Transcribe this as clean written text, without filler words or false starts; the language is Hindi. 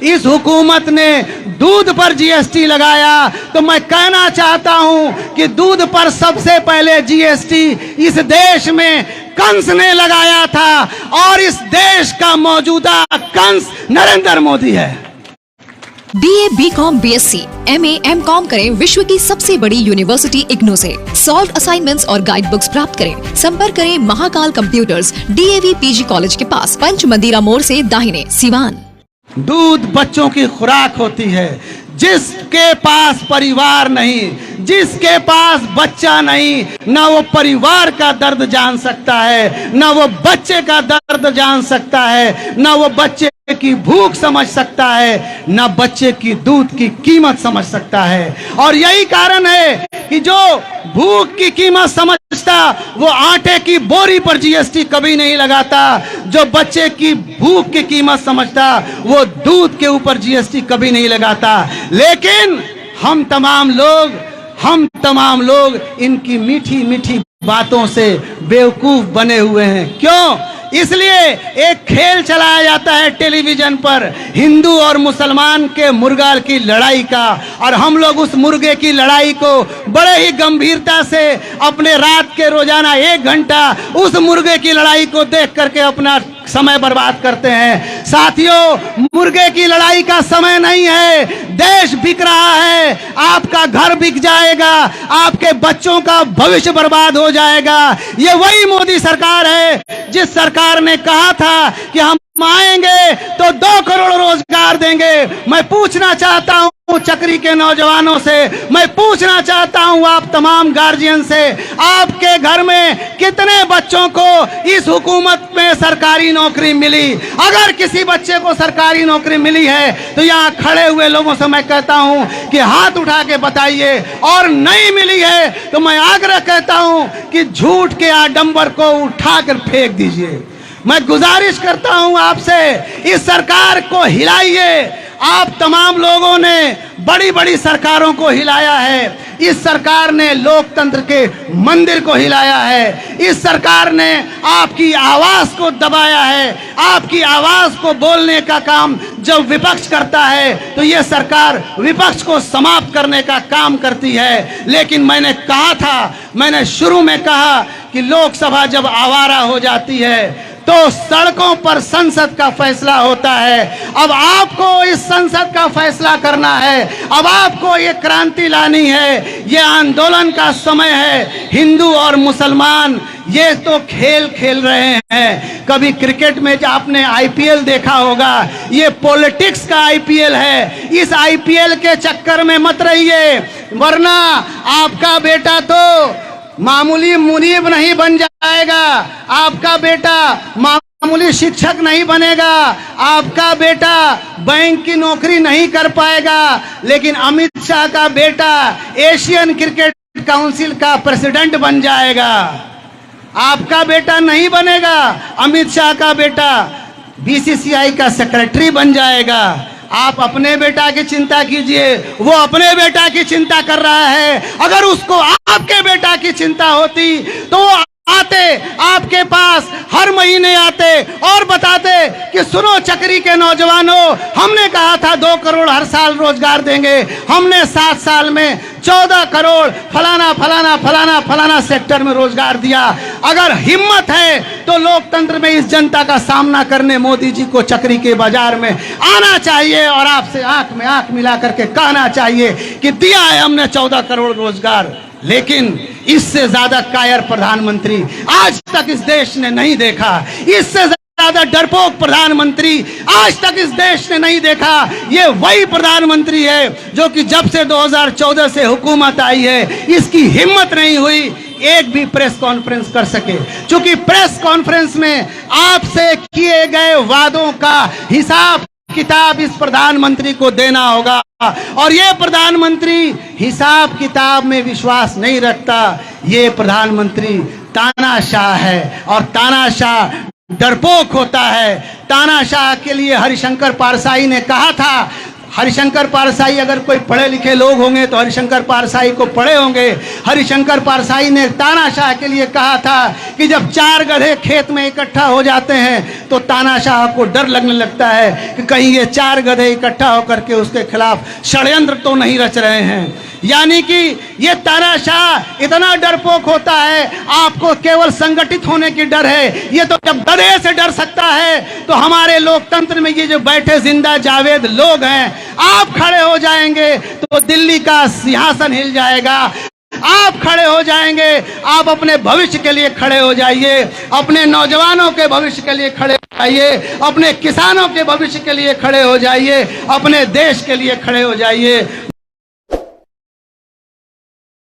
इस हुकूमत ने दूध पर जीएसटी लगाया, तो मैं कहना चाहता हूं कि दूध पर सबसे पहले जीएसटी इस देश में कंस ने लगाया था और इस देश का मौजूदा कंस नरेंद्र मोदी है। BA, BCom, BSc, MA, MCom करें विश्व की सबसे बड़ी यूनिवर्सिटी इग्नू से। सॉल्व असाइनमेंट्स और गाइड बुक्स प्राप्त करें। संपर्क करें Mahakal computers, DAV PG college के पास, पंच मंदिरा मोड़ से दाहिने, सिवान। दूध बच्चों की खुराक होती है। जिसके पास परिवार नहीं, जिसके पास बच्चा नहीं, ना वो परिवार का दर्द जान सकता है, ना वो बच्चे का दर्द जान सकता है, ना वो बच्चे की भूख समझ सकता है, ना बच्चे की दूध की कीमत समझ सकता है। और यही कारण है कि जो भूख की कीमत समझता वो आटे की बोरी पर जीएसटी कभी नहीं लगाता, जो बच्चे की भूख की कीमत समझता वो दूध के ऊपर जीएसटी कभी नहीं लगाता। लेकिन हम तमाम लोग इनकी मीठी मीठी बातों से बेवकूफ बने हुए हैं। क्यों? इसलिए एक खेल चलाया जाता है टेलीविजन पर, हिंदू और मुसलमान के मुर्गा की लड़ाई का, और हम लोग उस मुर्गे की लड़ाई को बड़े ही गंभीरता से अपने रात के रोजाना 1 घंटा उस मुर्गे की लड़ाई को देख करके अपना समय बर्बाद करते हैं। साथियों, मुर्गे की लड़ाई का समय नहीं है। देश बिक रहा है, आपका घर बिक जाएगा, आपके बच्चों का भविष्य बर्बाद हो जाएगा। ये वही मोदी सरकार है जिस सरकार ने कहा था कि हम आएंगे तो 2 करोड़ रोजगार देंगे। मैं पूछना चाहता हूं चक्री के नौजवानों से, मैं पूछना चाहता हूं आप तमाम गार्जियन से, आपके घर में कितने बच्चों को इस हुकूमत में सरकारी नौकरी मिली? अगर किसी बच्चे को सरकारी नौकरी मिली है तो यहाँ खड़े हुए लोगों से मैं कहता हूं कि हाथ उठा के बताइए, और नहीं मिली है तो मैं आग्रह कहता हूं कि झूठ के आडंबर को उठाकर फेंक दीजिए। मैं गुजारिश करता हूं आपसे, इस सरकार को हिलाइए। आप तमाम लोगों ने बड़ी बड़ी सरकारों को हिलाया है, इस सरकार ने लोकतंत्र के मंदिर को हिलाया है, इस सरकार ने आपकी आवाज को दबाया है। आपकी आवाज को बोलने का काम जब विपक्ष करता है तो यह सरकार विपक्ष को समाप्त करने का काम करती है। लेकिन मैंने कहा था, मैंने शुरू में कहा कि लोकसभा जब आवारा हो जाती है तो सड़कों पर संसद का फैसला होता है। अब आपको इस संसद का फैसला करना है, अब आपको ये क्रांति लानी है, ये आंदोलन का समय है। हिंदू और मुसलमान ये तो खेल खेल रहे हैं। कभी क्रिकेट मैच आपने आईपीएल देखा होगा, ये पॉलिटिक्स का आईपीएल है। इस आईपीएल के चक्कर में मत रहिए, वरना आपका बेटा तो मामूली मुनीब नहीं बन जाएगा, आपका बेटा मामूली शिक्षक नहीं बनेगा, आपका बेटा बैंक की नौकरी नहीं कर पाएगा। लेकिन अमित शाह का बेटा एशियन क्रिकेट काउंसिल का प्रेसिडेंट बन जाएगा। आपका बेटा नहीं बनेगा, अमित शाह का बेटा बीसीसीआई का सेक्रेटरी बन जाएगा। आप अपने बेटा की चिंता कीजिए, वो अपने बेटा की चिंता कर रहा है। अगर उसको आपके बेटा की चिंता होती तो वो आते आपके पास, हर महीने आते और बताते कि सुनो चक्री के नौजवानों, हमने कहा था 2 करोड़ हर साल रोजगार देंगे, हमने 7 साल में 14 करोड़ फलाना फलाना फलाना फलाना सेक्टर में रोजगार दिया। अगर हिम्मत है तो लोकतंत्र में इस जनता का सामना करने मोदी जी को चक्री के बाजार में आना चाहिए और आपसे आंख में आंख मिला करके कहना चाहिए कि दिया है हमने 14 करोड़ रोजगार। लेकिन इससे ज्यादा कायर प्रधानमंत्री आज तक इस देश ने नहीं देखा, इससे ज्यादा डरपोक प्रधानमंत्री आज तक इस देश ने नहीं देखा। ये वही प्रधानमंत्री है जो कि जब से 2014 से हुकूमत आई है इसकी हिम्मत नहीं हुई एक भी प्रेस कॉन्फ्रेंस कर सके, क्योंकि प्रेस कॉन्फ्रेंस में आपसे किए गए वादों का हिसाब किताब इस प्रधानमंत्री को देना होगा। और ये प्रधानमंत्री हिसाब किताब में विश्वास नहीं रखता। ये प्रधानमंत्री तानाशाह है और तानाशाह डरपोक होता है। तानाशाह के लिए हरिशंकर पारसाई ने कहा था, हरिशंकर पारसाई अगर कोई पढ़े लिखे लोग होंगे तो हरिशंकर पारसाई को पढ़े होंगे। हरिशंकर पारसाई ने तानाशाह के लिए कहा था कि जब 4 गधे खेत में इकट्ठा हो जाते हैं तो तानाशाह को डर लगने लगता है कि कहीं ये 4 गधे इकट्ठा होकर के उसके खिलाफ षड्यंत्र तो नहीं रच रहे हैं। यानी कि ये तानाशाह इतना डरपोक होता है, आपको केवल संगठित होने की डर है। ये तो जब गधे से डर सकता है तो हमारे लोकतंत्र में ये जो बैठे जिंदा जावेद लोग हैं, आप खड़े हो जाएंगे तो दिल्ली का सिंहासन हिल जाएगा। आप खड़े हो जाएंगे, आप अपने भविष्य के लिए खड़े हो जाइए, अपने नौजवानों के भविष्य के लिए खड़े हो जाइए, अपने किसानों के भविष्य के लिए खड़े हो जाइए, अपने देश के लिए खड़े हो जाइए।